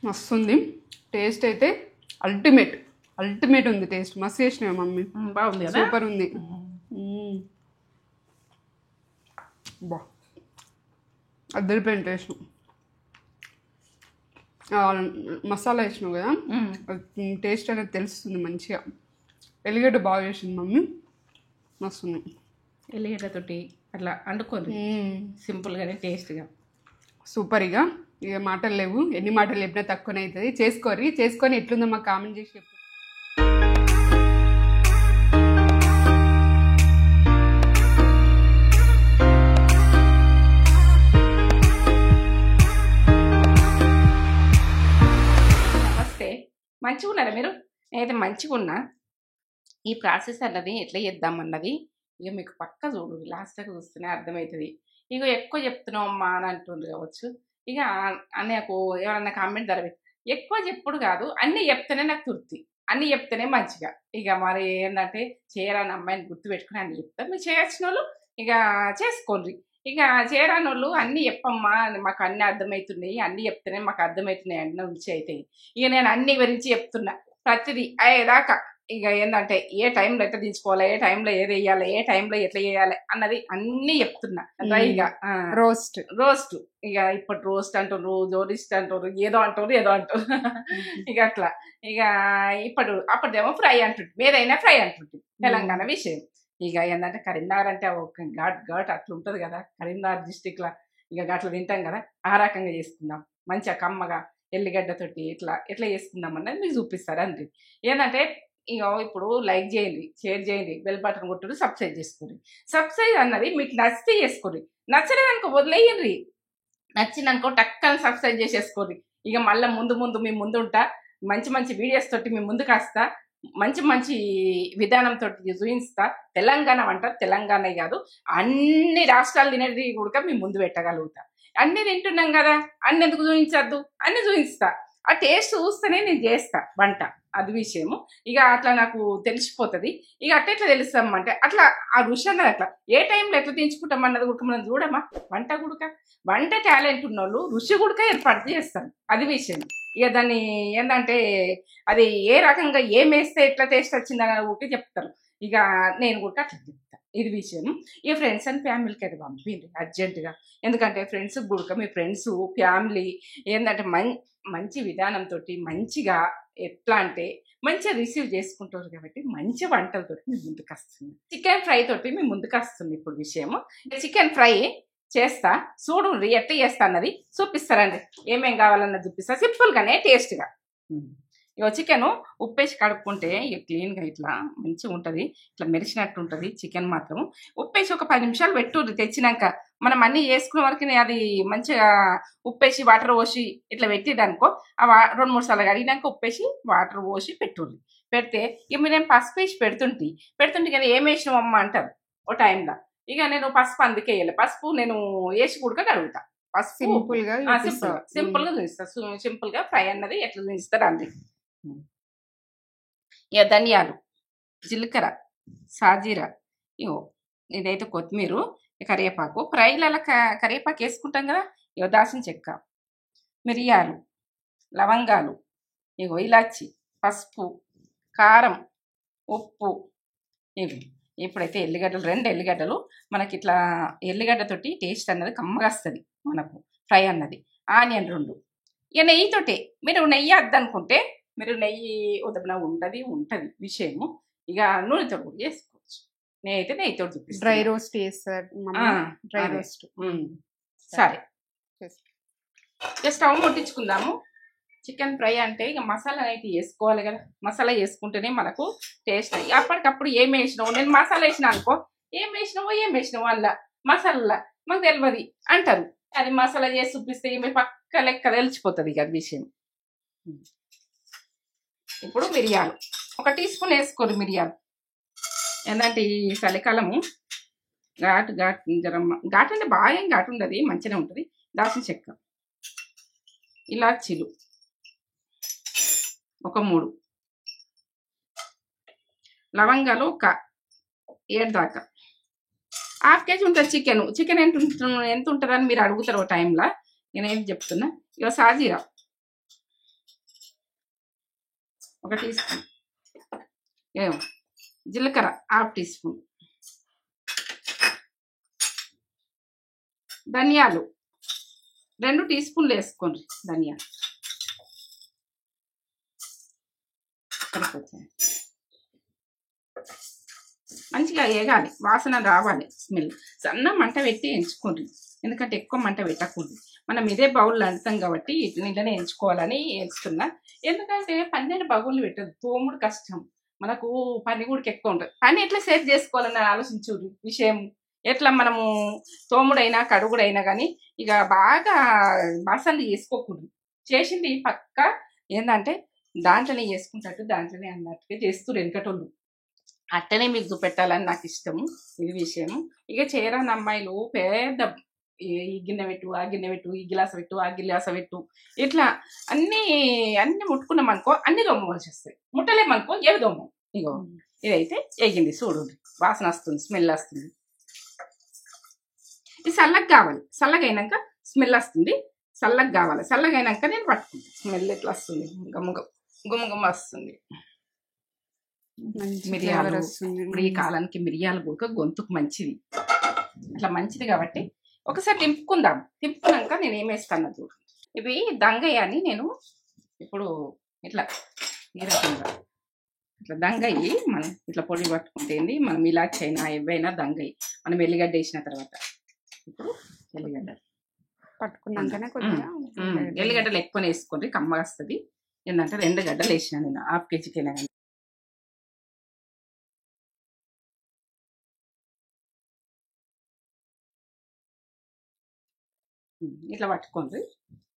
మస్తుంది టేస్ట్ అయితే ultimate ultimate ఉంది టేస్ట్ మస్తు చేసినావు మమ్మీ బాగుంది కదా సూపర్ ఉంది బా అద్దరిపోయిన టేస్ట్ మసాలా వేసినావు కదా టేస్ట్ అనేది తెలుస్తుంది మంచిగా ఎల్లిగడ్డ బాగా చేసింది మమ్మీ మస్తుంది ఎల్లిగడ్డతోటి అట్లా వండుకోండి సింపుల్గానే టేస్ట్గా సూపర్ ఇక మాటలు లేవు ఎన్ని మాటలు చెప్పినా తక్కువనే అవుతుంది చేసుకొని ఎట్లుందో మాకు కామెంట్ చేసి చెప్పు నమస్తే మంచిగా ఉన్నారా మీరు నేనైతే మంచిగా ఉన్నా ఈ ప్రాసెస్ అన్నది ఎట్లా చేద్దామన్నది ఇక మీకు పక్క చూడు లాస్ట్గా చూస్తూనే అర్థమవుతుంది ఇక ఎక్కువ చెప్తున్నావు అమ్మా అని అంటుంది కావచ్చు ఇక నాకు ఎవరన్నా కామెంట్ ధర ఎక్కువ చెప్పుడు కాదు అన్నీ చెప్తేనే నాకు తృప్తి అన్నీ చెప్తేనే మంచిగా ఇక మరి ఏంటంటే చేయరాని అమ్మాయిని గుర్తుపెట్టుకుని అన్నీ చెప్తారు మీరు చేయొచ్చిన వాళ్ళు ఇక చేసుకోండి ఇక చేయరాని వాళ్ళు అన్నీ చెప్పమ్మా మాకు అన్నీ అర్థమవుతున్నాయి అన్నీ చెప్తేనే మాకు అర్థమవుతున్నాయి అన్న రుచి అవుతాయి ఇక నేను అన్ని గురించి చెప్తున్నా ప్రతిదీ అయ్యేదాకా ఇక ఏంటంటే ఏ టైంలో ఎట్లా తీసుకోవాలి ఏ టైంలో ఏది వేయాలి ఏ టైంలో ఎట్లా చేయాలి అన్నది అన్నీ చెప్తున్నా డ్రైగా రోస్ట్ ఇక ఇప్పుడు రోస్ట్ అంటారు జోరిస్ట్ అంటారు ఏదో అంటారు ఇక అట్లా ఇక అప్పటిదేమో ఫ్రై అంటుంది ఏదైనా ఫ్రై అంటుంది తెలంగాణ విషయం ఇక ఏంటంటే కరీంనగర్ అంటే ఒక ఘాట్ అట్లా ఉంటుంది కదా కరీంనగర్ డిస్టిక్లో ఇక అట్లా తింటాం కదా ఆ రకంగా చేసుకుందాం మంచిగా కమ్మగా ఎల్లిగడ్డతోటి ఎట్లా చేసుకుందాం అన్నది మీకు చూపిస్తారు అండి ఏంటంటే ఇక ఇప్పుడు లైక్ చేయండి షేర్ చేయండి బెల్ బటన్ కొట్టుడు సబ్స్క్రైబ్ చేసుకోండి సబ్స్క్రైబ్ అన్నది మీకు నచ్చితే చేసుకోండి నచ్చలేదనుకో వదిలేయండి నచ్చిందనుకో టక్కని సబ్స్క్రైబ్ చేసేసుకోండి ఇక మళ్ళీ ముందు మీ ముందు ఉంటా మంచి వీడియోస్ తోటి మీ ముందుకు వస్తా మంచి విధానంతో చూపిస్తా తెలంగాణ వంట తెలంగాణ కాదు అన్ని రాష్ట్రాలు తినేది కూడా మీ ముందు పెట్టగలుగుతా అన్నీ తింటున్నాం కదా అన్ని ఎందుకు చూపించద్దు అన్ని చూపిస్తా ఆ టేస్ట్ చూస్తేనే నేను చేస్తా వంట అది విషయము ఇక అట్లా నాకు తెలిసిపోతుంది ఇక ఎట్లా తెలుస్తామంటే అట్లా ఆ రుచి అన్నది అట్లా ఏ టైంలో ఎట్లా తెంచుకుంటాం అన్నది కూడా మనం చూడమా వంట టాలెంట్ ఉన్న వాళ్ళు రుచి కూడా ఏర్పాటు చేస్తారు అది విషయం ఇక దాన్ని ఏంటంటే అది ఏ రకంగా ఏం వేస్తే ఎట్లా టేస్ట్ వచ్చిందని కూడా చెప్తారు ఇక నేను కూడా అట్లా చెప్తాను ఇది విషయం ఇక ఫ్రెండ్స్ అండ్ ఫ్యామిలీకి అది పంపింది అర్జెంటుగా ఎందుకంటే ఫ్రెండ్స్కి కూడా మీ ఫ్రెండ్స్ ఫ్యామిలీ ఏంటంటే మంచి విధానంతో మంచిగా ఎట్లా అంటే మంచిగా రిసీవ్ చేసుకుంటారు కాబట్టి మంచి వంటలతో మీ ముందుకు వస్తుంది చికెన్ ఫ్రై తోటి మీ ముందుకు వస్తుంది ఇప్పుడు విషయము చికెన్ ఫ్రై చేస్తా చూడు ఎట్లా చేస్తా అన్నది చూపిస్తారండి ఏమేం కావాలన్నది చూపిస్తా సింపుల్గానే టేస్ట్గా ఇక చికెన్ ఉప్పేసి కడుక్కుంటే ఇక క్లీన్గా ఇట్లా మంచిగా ఉంటుంది ఇట్లా మెరిచినట్టు ఉంటుంది చికెన్ మాత్రం ఉప్పేసి ఒక 10 నిమిషాలు పెట్టుర్రి తెచ్చినాక మనం అన్నీ చేసుకునే వరకు అది మంచిగా ఉప్పేసి వాటర్ పోసి ఇట్లా పెట్టిడనుకో ఆ 2-3 సార్లు కడిగినాక ఉప్పేసి వాటర్ పోసి పెట్టుర్రి పెడితే ఇక మీరు పసుపు వేసి పెడుతుంటే కదా ఏం వేసినావమ్మ అంటారు ఓ టైంలో ఇక నేను పసుపు అందుకే వేయాలి పసుపు నేను వేసి కూడా కడుగుతా పసుపు సింపుల్గా చూపిస్తా సింపుల్గా ఫ్రై అన్నది ఎట్లా చూపిస్తారు అంది ఇక ధనియాలు జీలకర్ర సాజీర ఇగో ఇదైతే కొత్తిమీర కరివేపాకు ఫ్రైలలో కరివేపాకు వేసుకుంటాం కదా ఇగో దాల్చిన చెక్క మిరియాలు లవంగాలు ఇగో ఇలాచి పసుపు కారం ఉప్పు ఇవి ఇప్పుడైతే ఎల్లిగడ్డలు 2 ఎల్లిగడ్డలు మనకి ఇట్లా ఎల్లిగడ్డతోటి టేస్ట్ అన్నది కమ్మగా వస్తుంది మనకు ఫ్రై అన్నది ఆనియన్ 2 ఇక నెయ్యితోటే మీరు నెయ్యి వద్దనుకుంటే మీరు నెయ్యి వదన ఉంటుంది విషయము ఇక నూనెతో కూడా చేసుకోవచ్చు నేనైతే నెయ్యితో చూపిస్తాను డ్రై రోస్ట్ డ్రై రోస్ట్ సరే ఇక స్టవ్ ముట్టించుకుందాము చికెన్ ఫ్రై అంటే ఇక మసాలా అయితే వేసుకోవాలి కదా మసాలా వేసుకుంటేనే మనకు టేస్ట్ అప్పటికప్పుడు ఏం వేసినావు నేను మసాలా వేసినా అనుకో ఏం వేసినావు అలా మసాలా మాకు తెలియదు అంటారు అది మసాలా చేసి చూపిస్తే మీ పక్క లెక్క తెలిసిపోతుంది ఇక విషయం ఇప్పుడు మిరియాలు 1 టీ స్పూన్ వేసుకోరు మిరియాలు ఏంటంటే ఈ చలికాలము ఘాటు ఘాటు అంటే బాగా ఏం ఘాటు ఉండదు మంచిగా ఉంటుంది దాల్చిన చెక్క ఇలాచీలు 3 లవంగాలు 7 దాకా హాఫ్ కేజీ ఉంటుంది చికెన్. చికెన్ ఎంత ఉంటుందని మీరు అడుగుతారు టైంలో. నేనేం చెప్తున్నా, ఇక సాజీరా 1 టీ స్పూన్, జీలకర్ర 1/2 టీ స్పూన్, ధనియాలు 2 టీ స్పూన్లు వేసుకోండి. ధనియాలు మంచిగా వేగాలి, వాసన రావాలి, స్మెల్. సన్న మంట పెట్టి ఎంచుకోండి, ఎందుకంటే ఎక్కువ మంట పెట్టకూడదు. మనం ఇదే బౌల్లో అంటాం కాబట్టి ఇట్లనే ఎంచుకోవాలని ఎంచుతున్నా. ఎందుకంటే పన్నెండు బౌళ్ళు పెట్టదు, తోముడు కష్టం, మనకు పని కూడా ఎక్కువ ఉంటుంది. పని ఎట్లా సేవ్ చేసుకోవాలని ఆలోచించు విషయం. ఎట్లా మనము తోముడైనా కడుగుడైనా కానీ ఇక బాగా బాసనలు చేసుకోకూడదు. చేసింది పక్క ఏంటంటే దాంట్లోనే చేసుకుంటట్టు దాంట్లోనే అన్నట్టుగా చేస్తూ వెనకటోళ్ళు. అట్టనే మీకు చూపెట్టాలని నాకు ఇష్టము, ఇది విషయం. ఇక చేయరాని అమ్మాయిలు పెద్ద ఈ గిన్నె పెట్టు, ఆ గిన్నె పెట్టు, ఈ గిలాస పెట్టు, ఆ గిలాస పెట్టు, ఇట్లా అన్నీ ముట్టుకున్నాం అనుకో అన్ని దొమ్మవలసి వస్తాయి. ముట్టలేమనుకో ఏవి దొమ్మం. ఇగో ఇదైతే ఎగింది చూడు, వాసన వస్తుంది, స్మెల్ వస్తుంది. ఇది చల్లగా కావాలి, చల్లగా అయినాక స్మెల్ వస్తుంది. చల్లగా కావాలి, చల్లగా అయినాక నేను పట్టుకుంటాను. స్మెల్ ఎట్లా వస్తుంది, గుమ్మ వస్తుంది. మిరియాలు ఇప్పుడు ఈ కాలానికి మిరియాలు కూడా గొంతుకు మంచిది, అట్లా మంచిది కాబట్టి ఒకసారి తింపుకుందాం. తింపుకున్నాక నేను ఏమేస్తాను చూడు. ఇవి దంగయ్య అని నేను ఇప్పుడు ఇట్లా ఈ రకంగా ఇట్లా దంగయ్యి మనం ఇట్లా పొడి పట్టుకుంటేంది. మనం ఇలాచి అయినా ఎవైనా దంగయ్యి మనం ఎల్లిగడ్డ వేసిన తర్వాత ఇప్పుడు ఎల్లిగడ్డ పట్టుకున్నాకనే కొద్దిగా ఎల్లిగడ్డలు ఎక్కువ వేసుకోండి, కమ్మ వస్తుంది. ఏంటంటే 2 గడ్డలు వేసిన నేను హాఫ్ కేజీకైనా కానీ. ఇట్లా పట్టుకోండి.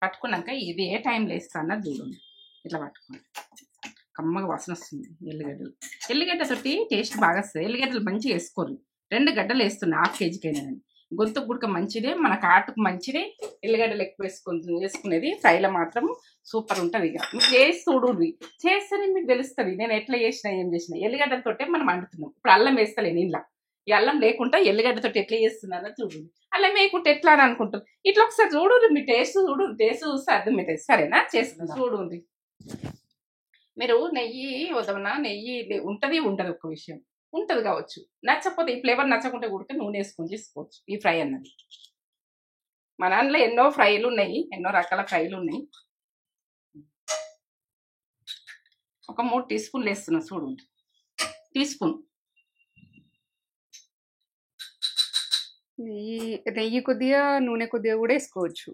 పట్టుకున్నాక ఇది ఏ టైంలో వేస్తానో చూడండి. ఇట్లా పట్టుకోండి, కమ్మగా వాసన వస్తుంది. ఎల్లిగడ్డతోటి టేస్ట్ బాగా వస్తుంది. ఎల్లిగడ్డలు మంచిగా వేసుకోరు. 2 గడ్డలు వేస్తున్నా హాఫ్ కేజీకైనా కానీ. గొంతుకు గుడక మంచిదే, మన కాటుకు మంచిదే. ఎల్లిగడ్డలు ఎక్కువ వేసుకునేది ఫ్రైలో మాత్రం సూపర్ ఉంటుంది. ఇక మీకు చేసి చూడండి, చేస్తేనే మీకు తెలుస్తుంది నేను ఎట్లా చేసినా ఏం చేసినా. ఎల్లిగడ్డలతోటే మనం వండుతున్నాం. ఇప్పుడు అల్లం వేస్తలేను ఇంట్లో. ఈ అల్లం లేకుండా ఎల్లిగడ్డతో ఎట్లా చేస్తున్నారో చూడండి. అల్లం వేయకుంటే ఎట్లా అని అనుకుంటారు. ఇట్లా ఒకసారి చూడండి, మీ టేస్ట్ చూడండి. టేస్ట్ చూస్తే అర్థమవుతుంది. సరేనా, చేస్తున్నాను చూడండి. మీరు నెయ్యి వదవనా, నెయ్యి ఉంటుంది ఉండదు, ఒక విషయం ఉంటుంది కావచ్చు. నచ్చకపోతే ఈ ఫ్లేవర్ నచ్చకుంటే కూడా నూనె వేసుకొని చేసుకోవచ్చు. ఈ ఫ్రై అన్నది మన దాంట్లో ఎన్నో ఫ్రైలు ఉన్నాయి, ఎన్నో రకాల ఫ్రైలు ఉన్నాయి. ఒక 3 టీ స్పూన్లు వేస్తున్నా చూడండి. టీ స్పూన్ నెయ్యి కొద్దిగా నూనె కొద్దిగా కూడా వేసుకోవచ్చు.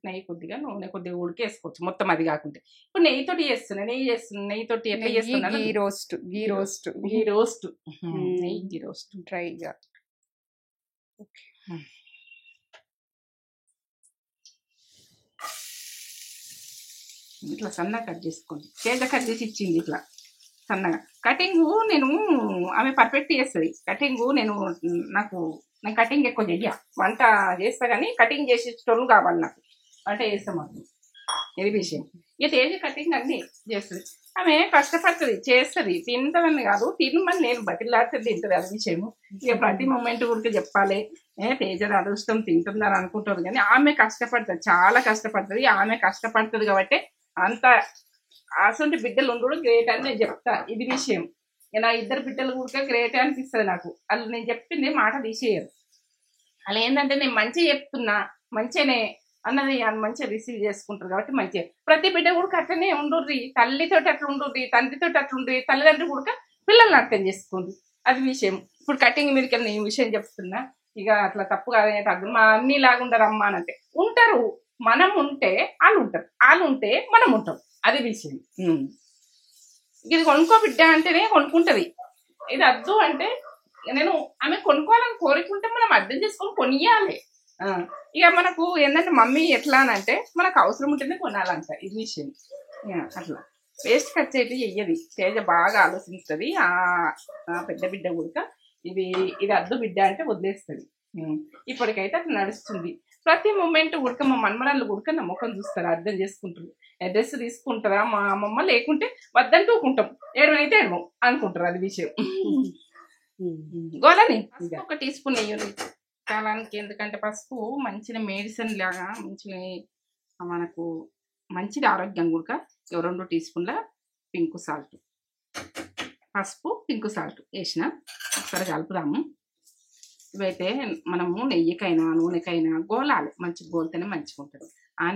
నెయ్యి కొద్దిగా నూనె కొద్దిగా ఉడికి వేసుకోవచ్చు, మొత్తం అది కాకుంటే. ఇప్పుడు నెయ్యితోటి చేస్తున్నా, నెయ్యితోటి ఎట్లా చేస్తున్నా, గీ రోస్ట్ నెయ్యి గీ రోస్ట్ డ్రైగా. ఇట్లా సన్నగా కట్ చేసుకోండి. చేత కట్ చేసి ఇచ్చింది ఇట్లా సన్నగా. కటింగ్ నేను ఆమె పర్ఫెక్ట్ చేస్తుంది. కటింగ్ నేను కటింగ్ ఎక్కువ చెయ్య, వంట చేస్తా కానీ కటింగ్ చేసేటోళ్ళు కావాలి నాకు. వంట చేస్తాం మాకు, ఇది విషయం. ఇక తేజ కటింగ్ అన్నీ చేస్తుంది. ఆమె కష్టపడుతుంది, చేస్తుంది. తింటుందని కాదు, తినమని నేను బతిలాడితే తింటుంది, అది విషయము. ఇక ప్రతి మూమెంట్ కూడా చెప్పాలి. తేజ అదృష్టం తింటుందని అనుకుంటుంది కానీ ఆమె కష్టపడుతుంది, చాలా కష్టపడుతుంది. ఆమె కష్టపడుతుంది కాబట్టి అంత అసలు బిడ్డలు ఉండడు గ్రేట్ అని నేను చెప్తా, ఇది విషయం. నా 2 బిడ్డలు కూడా గ్రేట్ అనిపిస్తుంది నాకు. వాళ్ళు నేను చెప్పింది మాట తీసేయరు. అలా ఏంటంటే నేను మంచిగా చెప్తున్నా, మంచిగానే అన్నది మంచిగా రిసీవ్ చేసుకుంటారు కాబట్టి మంచిగా. ప్రతి బిడ్డ కూడా అట్లనే ఉండుర్రి, తల్లితోటి అట్లా ఉండుర్రి, తండ్రితోటి అట్లా ఉండ్రి, తల్లిదండ్రులు కూడా పిల్లల్ని అర్థం చేసుకోండి, అది విషయం. ఇప్పుడు కటింగ్ మీదకి నేను ఈ విషయం చెప్తున్నా. ఇక అట్లా తప్పు కాదనే తగ్గు మా అన్ని లాగుంటారు అమ్మ అని అంటే ఉంటారు. మనం ఉంటే వాళ్ళు ఉంటారు, వాళ్ళు ఉంటే మనం ఉంటాం, అది విషయం. ఇది కొనుక్కో బిడ్డ అంటేనే కొనుక్కుంటది. ఇది వద్దు అంటే నేను ఆమె కొనుక్కోవాలని కోరుకుంటే మనం అర్థం చేసుకొని కొనియాలి. ఇక మనకు ఏంటంటే మమ్మీ ఎట్లా అని అంటే మనకు అవసరం ఉంటేనే కొనాలంట, ఇది విషయం. అట్లా వేస్ట్ ఖర్చు అయితే చెయ్యది. తేజ బాగా ఆలోచిస్తుంది. ఆ పెద్ద బిడ్డ కూడా ఇది అద్దు బిడ్డ అంటే వదిలేస్తుంది. ఇప్పటికైతే అట్లా నడుస్తుంది. ప్రతి మూమెంట్ ఉడక మా మన్మరాళ్ళు ఉడక నా ముఖం చూస్తారు, అర్థం చేసుకుంటారు. డ్రెస్ తీసుకుంటారా మా అమ్మమ్మ, లేకుంటే వద్దంటూ ఊకుంటాం, ఏడమైతే ఏడమో అనుకుంటారు, అది విషయం. గోలని పసుపు 1 టీ స్పూన్ వేయాలి కాలానికి. ఎందుకంటే పసుపు మంచిగా మెడిసిన్ లాగా మంచిగా మనకు మంచిది ఆరోగ్యం కూడా. 2 టీ స్పూన్ల పింక్ సాల్ట్, పసుపు పింక్ సాల్ట్ వేసిన ఒకసారి కలుపుదాము. ఇవైతే మనము నెయ్యికైనా నూనెకైనా గోలాలి, మంచిగా గోలితేనే మంచిగా ఉంటుంది.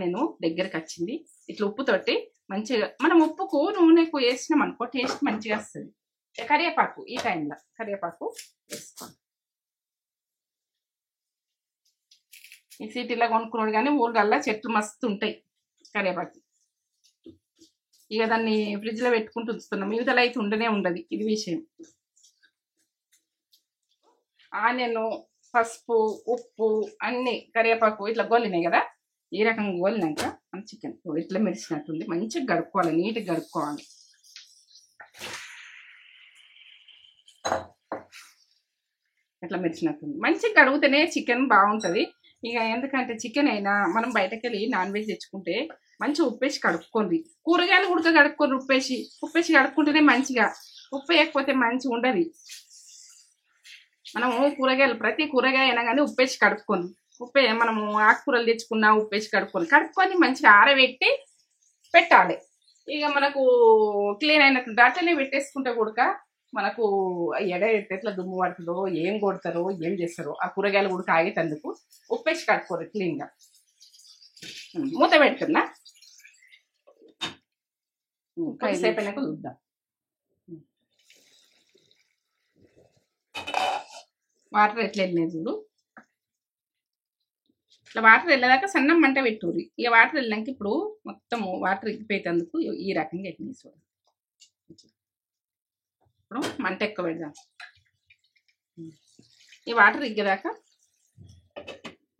నేను దగ్గరికి వచ్చింది. ఇట్లా ఉప్పుతోటి మంచిగా మనం ఉప్పుకు నూనెకు వేసినాం అనుకో టేస్ట్ మంచిగా వస్తుంది. కరివేపాకు ఈ టైంలో కరివేపాకు వేసుకోండి. ఈ సిటీలో కొనుక్కున్నాడు కానీ ఊళ్ళల్లో చెట్లు మస్తు ఉంటాయి కరివేపాకు. ఇక దాన్ని ఫ్రిడ్జ్లో పెట్టుకుంటూ ఉంచుతున్నాం, వివిధలు అయితే ఉండనే ఉండదు. ఇది విషయం. ఆనియన్, పసుపు, ఉప్పు అన్నీ కరివేపాకు ఇట్లా గోలినాయి కదా. ఈ రకంగా గోలినాక మనం చికెన్ ఇట్లా మెరిసినట్టుంది మంచిగా గడుపుకోవాలి, నీట్గా గడుపుకోవాలి. ఇట్లా మెరిసినట్టుంది మంచిగా గడుగుతేనే చికెన్ బాగుంటుంది. ఇక ఎందుకంటే చికెన్ అయినా మనం బయటకు వెళ్ళి నాన్ వెజ్ తెచ్చుకుంటే మంచిగా ఉప్పేసి కడుక్కోండి. కూరగాయలు ఉడక కడుక్కొని ఉప్పేసి కడుక్కుంటేనే మంచిగా. ఉప్పు వేయకపోతే మంచిగా ఉండదు. మనము కూరగాయలు ప్రతి కూరగాయ అయినా కానీ ఉప్పేసి కడుక్కొని మనము ఆకుకూరలు తెచ్చుకున్నా ఉప్పేసి కడుక్కొని మంచిగా ఆరబెట్టి పెట్టాలి. ఇక మనకు క్లీన్ అయినట్టు అట్లనే పెట్టేసుకుంటే కూడా మనకు ఎట్లా దుమ్ము పడుతుందో ఏం కొడతారో ఏం చేస్తారో ఆ కూరగాయలు కూడా ఆగేటందుకు ఉప్పేసి కడుక్కోరు క్లీన్గా. మూత పెడుతున్నా, కొద్దిసేపు అయినాక చూద్దాం. వాటర్ ఎట్లా వెళ్ళినాయి చూడు. ఇట్లా వాటర్ వెళ్ళేదాకా సన్నం మంట పెట్టుర్రి. ఇక వాటర్ వెళ్ళినాక ఇప్పుడు మొత్తము వాటర్ ఎక్కిపోయేందుకు ఈ రకంగా ఎక్కినాయి చూడు. ఇప్పుడు మంట ఎక్కువ పెడదాం. ఈ వాటర్ ఎగ్గేదాకా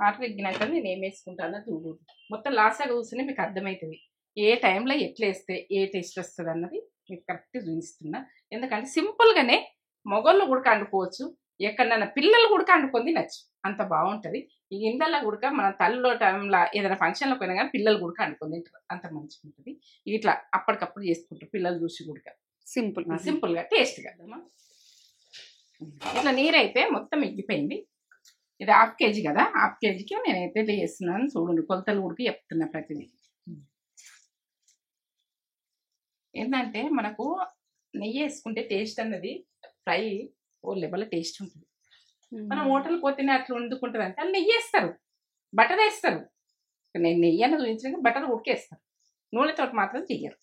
వాటర్ ఎగ్గినాక నేను ఏం వేసుకుంటానో చూడు. మొత్తం లాస్ట్గా కూర్చొని మీకు అర్థమవుతుంది ఏ టైంలో ఎట్లా వేస్తే ఏ టేస్ట్ వస్తుంది అన్నది మీకు కరెక్ట్గా చూపిస్తున్నా. ఎందుకంటే సింపుల్గానే మొగోళ్ళు కూడా వండుకోవచ్చు, ఎక్కడైనా పిల్లలు కూడా వండుకొని తినచ్చు, అంత బాగుంటుంది. ఈ ఇండ్లలో కూడా మన తల్లిలో టైంలో ఏదైనా ఫంక్షన్లో పోయినా కానీ పిల్లలు కూడా వండుకొని తింటారు, అంత మంచిగా ఉంటుంది. ఇట్లా అప్పటికప్పుడు చేసుకుంటారు పిల్లలు చూసి కూడా సింపుల్గా టేస్ట్గా. ఇట్లా నీరైతే మొత్తం ఎగ్గిపోయింది. ఇది 1/2 కేజీ కదా, 1/2 కేజీకి నేనైతే ఇట్లా చేస్తున్నాను చూడండి. కొలతలు కూడా చెప్తున్నా ప్రతిదీ. ఏంటంటే మనకు నెయ్యి వేసుకుంటే టేస్ట్ అన్నది ఫ్రై ఓ లెవెల్ టేస్ట్ ఉంటుంది. మనం హోటల్ పోతేనే అట్లా వండుకుంటుంది అంటే వాళ్ళు నెయ్యి వేస్తారు, బటర్ వేస్తారు. నేను నెయ్యి అన్న చూపించిన బటర్ ఉడికేస్తారు, నూనెతో మాత్రం చెయ్యరు.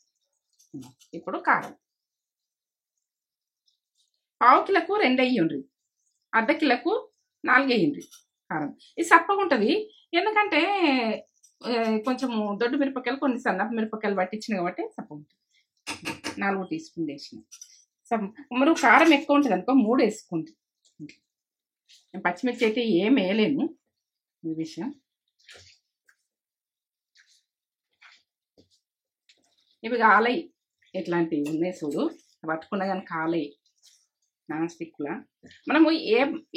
ఇప్పుడు కారం 1/2 కిలోకు 2 వేయండి, 1/2 కిలోకు 4 వేయండి కారం. ఇది సప్పగా ఉంటుంది. ఎందుకంటే కొంచెము దొడ్డు మిరపకాయలు కొన్ని సన్నపు మిరపకాయలు పట్టించిన కాబట్టి సప్ప ఉంటుంది. 4 టీ స్పూన్లు వేసిన. మరి కారం ఎక్కువ ఉంటుంది అనుకో 3 వేసుకోండి. నేను పచ్చిమిర్చి అయితే ఏం వేయలేను ఈ విషయం. ఇవి కాలయి ఎట్లాంటివి ఉన్నాయి చూడు, పట్టుకున్నా కానీ కాలయి నాన్ స్టిక్లా. మనము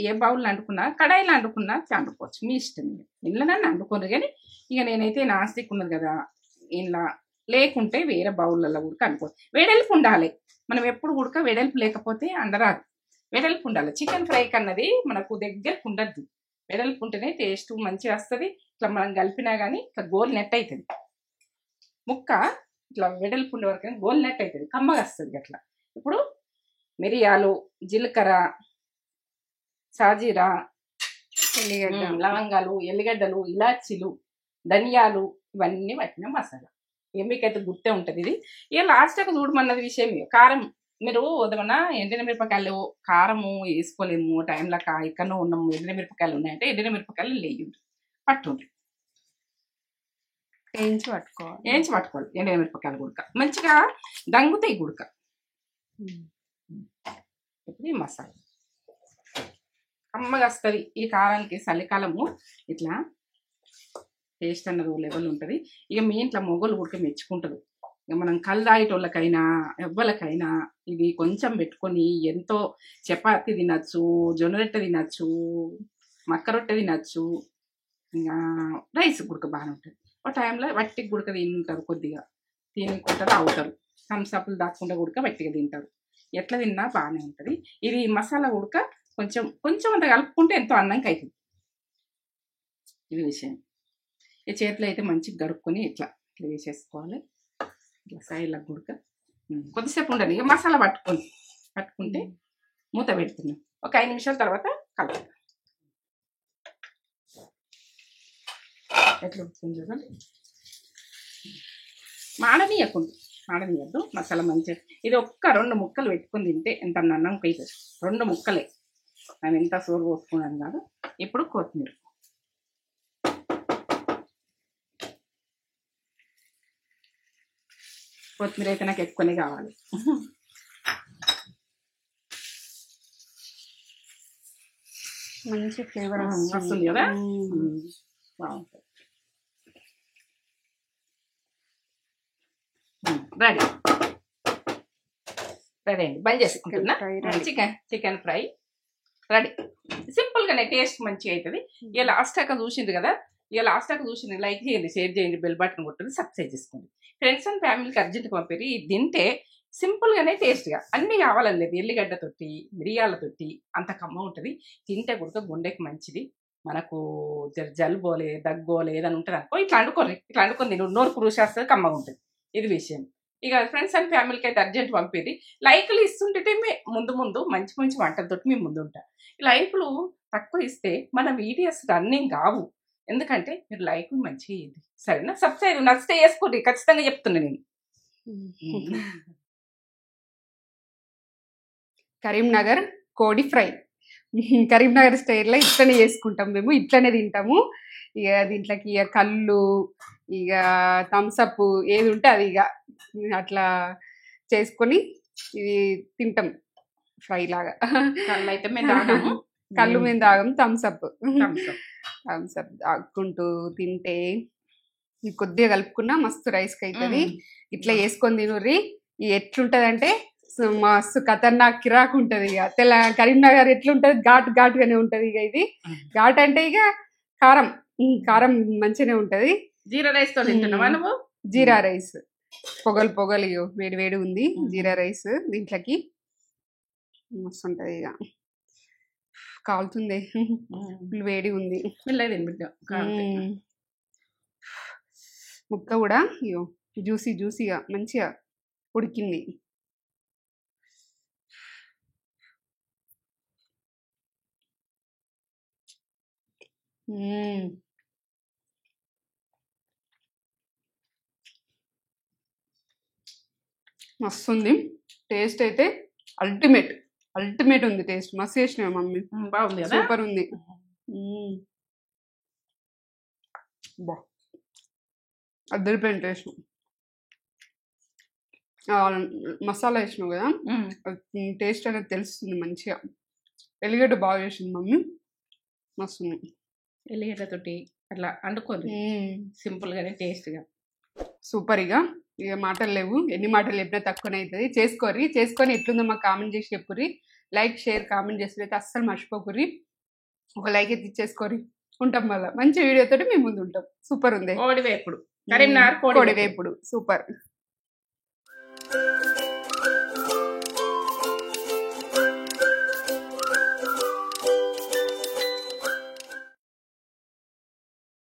ఏ బౌల్లో వండుకున్నా కడాయిలో వండుకున్నా వండుకోవచ్చు, మీ ఇష్టం. ఇంట్లోనన్నా వండుకోరు కానీ ఇక నేనైతే నాన్ స్టిక్ ఉన్నది కదా ఇంట్లో, లేకుంటే వేరే బౌళ్ళల్లో కూడా వండుకోవచ్చు. వెడల్పు ఉండాలి. మనం ఎప్పుడు కూడా వెడల్పు లేకపోతే అండరాదు, వెడల్పు ఉండాలి. చికెన్ ఫ్రై కన్నది మనకు దగ్గరకు ఉండద్దు, వెడల్పు ఉంటేనే టేస్ట్ మంచిగా వస్తుంది. ఇట్లా మనం కలిపినా కానీ ఇట్లా గోల్ నెట్ అవుతుంది ముక్క. ఇట్లా వెడల్పు ఉండే వరకు గోల్ నెట్ అవుతుంది, కమ్మగా వస్తుంది అట్లా. ఇప్పుడు మిరియాలు, జీలకర్ర, సాజీరా, లవంగాలు, ఎల్లిగడ్డలు, ఇలాచీలు, ధనియాలు ఇవన్నీ పట్టిన మసాలా. మీకైతే గుర్తే ఉంటుంది ఇది. ఇక లాస్ట్గా చూడమన్నది విషయం. కారం మీరు ఏదమన్నా ఎండిన మిరపకాయలు కారము వేసుకోలేము టైంలో ఎక్కడో ఉన్నాము, ఎండిన మిరపకాయలు ఉన్నాయంటే ఎండిన మిరపకాయలు లేయండి, పట్టుండ్రి, వేయించి పట్టుకోవాలి. ఎండిన మిరపకాయలు గుడక మంచిగా దంగుతాయి గుడక. ఇప్పుడు ఈ మసాలా కమ్మగా వస్తుంది. ఈ కారానికి చలికాలము ఇట్లా టేస్ట్ అన్నది లెవెల్ ఉంటుంది. ఇక మీ ఇంట్లో మొగలు ఉడక మెచ్చుకుంటారు. ఇక మనం కళ్ళు తాగేటోళ్ళకైనా ఎవ్వలకైనా ఇది కొంచెం పెట్టుకొని ఎంతో చపాతి తినచ్చు, జొన్న రొట్టె తినచ్చు, మక్క రొట్టె తినచ్చు, ఇంకా రైస్ గుడక బాగానే ఉంటుంది. ఒక టైంలో వట్టికి గుడక తింటారు, కొద్దిగా తినుకుంటారు, అవుతారు. థమ్స్అప్లు దాక్కుండా గుడక వట్టిగా తింటారు. ఎట్లా తిన్నా బాగానే ఉంటుంది. ఇది మసాలా ఉడక కొంచెం కొంచెం అంత కలుపుకుంటే ఎంతో అందంగా అవుతుంది. ఇది విషయం. ఈ చేతిలో అయితే మంచిగా గడుపుకొని ఇట్లా ఇట్లా వేసేసుకోవాలి. ఇట్లా సైడ్లకు ఉడక కొద్దిసేపు ఉండాలి. ఇక మసాలా పట్టుకుంటే మూత పెడుతున్నాం. ఒక 5 నిమిషాల తర్వాత కలుపుతాం. ఎట్లా ఉడుతుంది చూడండి. మాడనీయద్దు. మసాలా మంచిగా ఇది ఒక్క 2 ముక్కలు పెట్టుకుని తింటే ఎంత అన్నం అవుతుంది. 2 ముక్కలే, నేను ఎంత సోరు పోసుకున్నాను కాదు. ఇప్పుడు కొత్తిమీర అయితే నాకు ఎక్కువనే కావాలి. మంచి ఫ్లేవర్ వస్తుంది కదా, బాగుంటుంది. రెడీ అండి. బంద్ చేసుకుంటున్నా. Chicken fry ready. సింపుల్గానే టేస్ట్ మంచిగా అవుతుంది. ఇక లాస్ట్ దాకా చూసింది కదా, లైక్ చేయండి, షేర్ చేయండి, బెల్ బటన్ కొట్టండి, సబ్స్క్రైబ్ చేసుకోండి. ఫ్రెండ్స్ అండ్ ఫ్యామిలీకి అర్జెంట్గా పంపేది. ఇది తింటే సింపుల్గానే టేస్ట్గా అన్నీ కావాలని లేదు. ఎల్లిగడ్డతోటి మిరియాలతోటి అంత కమ్మ ఉంటుంది. తింటే కూడా గుండెకి మంచిది. మనకు జలుబోలే దగ్గోలే ఏదని ఉంటుంది అనుకో, ఇట్లా అనుకొని తిను, నోరు పురుషేస్తుంది, కమ్మగా ఉంటుంది. ఇది విషయం. ఇక ఫ్రెండ్స్ అండ్ ఫ్యామిలీకి అయితే అర్జెంట్ పంపేది. లైకులు ఇస్తుంటే ముందు మంచి మంచి వంటలతోటి మేము ముందు ఉంటాం. లైకులు తక్కువ ఇస్తే మన వీడియోస్ రన్నింగ్ కావు. ఎందుకంటే మీరు లైకులు మంచిగా ఇవ్వండి, సరేనా? సబ్స్క్రైబ్ నచ్చితే వేసుకోండి, ఖచ్చితంగా చెప్తున్నా నేను. కరీంనగర్ కోడి ఫ్రై కరీంనగర్ స్టైల్లో ఇట్లనే చేసుకుంటాం మేము, ఇట్లనే తింటాము. ఇక దీంట్లోకి ఇక కళ్ళు, ఇక థమ్సప్ ఏది ఉంటే అది ఇక అట్లా చేసుకొని ఇది తింటాం ఫ్రై లాగా. కళ్ళు అయితే మేము తాగాము, కళ్ళు మేము తాగం, థమ్సప్ తాగుకుంటూ తింటే కొద్దిగా కలుపుకున్నా మస్తు రైస్కి అవుతుంది. ఇట్లా వేసుకొని తినుర్రి. ఇది ఎట్లుంటదంటే మస్తు ఖతర్నాక్ కిరాకు ఉంటుంది. ఇక కరీంనగర్ ఎట్లుంటది, ఘాటుగానే ఉంటది. ఇక ఇది ఘాట్ అంటే ఇక కారం మంచిగానే ఉంటది. జీరా రైస్ తో తింటున్నావా నువ్వు? జీరా రైస్ పొగలు వేడి ఉంది. జీరా రైస్ దీంట్లోకి మస్తు ఉంటది. ఇక కాలుతుంది, వేడి ఉంది. ముక్క కూడా జ్యూసీగా మంచిగా ఉడికింది. మస్తుంది. టేస్ట్ అయితే అల్టిమేట్ ఉంది. టేస్ట్ మస్తు చేసినా మమ్మీ, బాగుంది, సూపర్ ఉంది. అద్దరిపోయిన టేస్ట్. మసాలా వేసినావు కదా, టేస్ట్ అనేది తెలుస్తుంది మంచిగా. ఎల్లిగడ్డ బాగా చేసింది మమ్మీ, మస్తుంది. ఎల్లిగడ్డతోటి అట్లా వండుకోండి, సింపుల్గానే టేస్ట్గా సూపర్గా. ఇక మాటలు లేవు, ఎన్ని మాటలు చెప్పినా తక్కువనే అవుతుంది. చేసుకొని ఎట్లుందో మాకు కామెంట్ చేసి చెప్పుర్రి. లైక్ షేర్ కామెంట్ చేసి అయితే అస్సలు మర్చిపోకుర్రి. ఒక లైక్ అయితే ఇచ్చేసుకోరి. ఉంటాం మళ్ళీ మంచి వీడియోతో మేము ముందు ఉంటాం. సూపర్ ఉంది. కోడివేపుడు, కరీంనగర్ కోడివేపుడు సూపర్.